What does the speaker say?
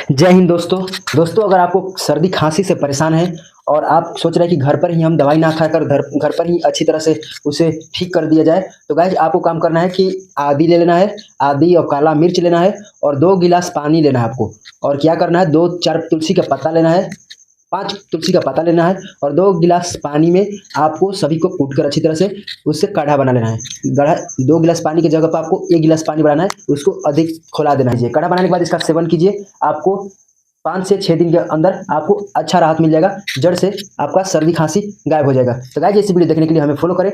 जय हिंद दोस्तों। अगर आपको सर्दी खांसी से परेशान है और आप सोच रहे हैं कि घर पर ही हम दवाई ना खाकर घर पर ही अच्छी तरह से उसे ठीक कर दिया जाए, तो गाइस आपको काम करना है कि आदि ले लेना है, आदि और काला मिर्च लेना है और 2 गिलास पानी लेना है आपको। और क्या करना है, 2-4 तुलसी का पत्ता लेना है, 5 तुलसी का पत्ता लेना है और 2 गिलास पानी में आपको सभी को कूटकर अच्छी तरह से उससे काढ़ा बना लेना है। गढ़ा 2 गिलास पानी की जगह पर आपको 1 गिलास पानी बनाना है, उसको अधिक खौला देना है। काढ़ा बनाने के बाद इसका सेवन कीजिए, आपको 5 से 6 दिन के अंदर आपको अच्छा राहत मिल जाएगा, जड़ से आपका सर्दी खांसी गायब हो जाएगा। तो गाइस इस वीडियो देखने के लिए हमें फॉलो करें।